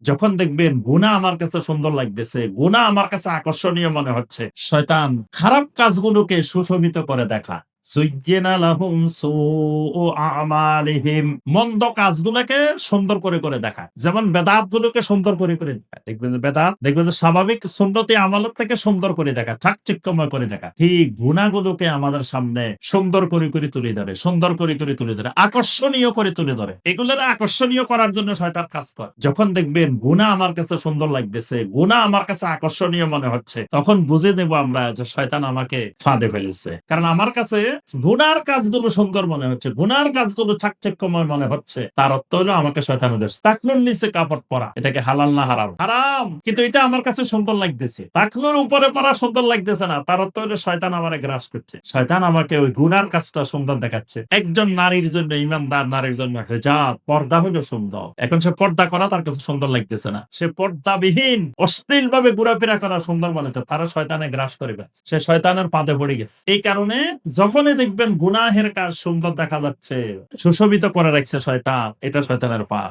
যখন দেখবেন গুনাহ আমার কাছে সুন্দর লাগতেছে, গুনাহ আমার কাছে আকর্ষণীয় মনে হচ্ছে, শয়তান খারাপ কাজগুলোকে সুশোভিত করে দেখা। যুয়্যিনা লাহুম সুউ আমালিহিম, মন্দ কাজগুলোকে সুন্দর করে দেখা। যেমন বেদাত গুলোকে সুন্দর করে দেখা। দেখবেন যে বেদাত, দেখবেন যে স্বাভাবিক সুন্নতি আমলত থেকে সুন্দর করে দেখা, চাকচিক্যময় করে দেখা। ঠিক গুনাহগুলোকে আমাদের সামনে সুন্দর করে তুলে ধরে, সুন্দর করে তুলে ধরে, আকর্ষণীয় করে তুলে ধরে। এগুলোর আকর্ষণীয় করার জন্য শয়তান কাজ করে। যখন দেখবেন গুনাহ আমার কাছে সুন্দর লাগতেছে, গুনাহ আমার কাছে আকর্ষণীয় মনে হচ্ছে, তখন বুঝে নেব আমরা যে শয়তান আমাকে ফাঁদে ফেলেছে। কারণ আমার কাছে গুনার কাজগুলো সুন্দর মনে হচ্ছে, গুনার কাজগুলো চাকচিক্যময় মনে হচ্ছে, তার অর্থ হলো আমাকে শয়তান উদ্দেশ্য। টাকনুর নিচে কাপড় পরা, এটাকে হালাল না হারাম? হারাম, কিন্তু এটা আমার কাছে সুন্দর লাগতেছে। টাকনুর উপরে পরা সুন্দর লাগতেছে না, তার অর্থ হলো শয়তান আমারে গ্রাস করছে, শয়তান আমাকে ওই গুনার কাজটা সুন্দর দেখাচ্ছে। একজন নারীর জন্য, ইমানদার নারীর জন্য হিজাব, পর্দা হলো সুন্দর। এখন সে পর্দা করা তার কাছে সুন্দর লাগতেছে না, সে পর্দাবিহীন অশ্লীল ভাবে ঘোরাফেরা করা সুন্দর মনে হচ্ছে, তারা শয়তানে গ্রাস করে গেছে, সে শয়তানের পাতে পড়ে গেছে। এই কারণে যখনই দেখবেন গুনাহের কাজ সুন্দর দেখা যাচ্ছে, সুশোভিত করে রাখছে শয়তান, এটা শয়তানের পা।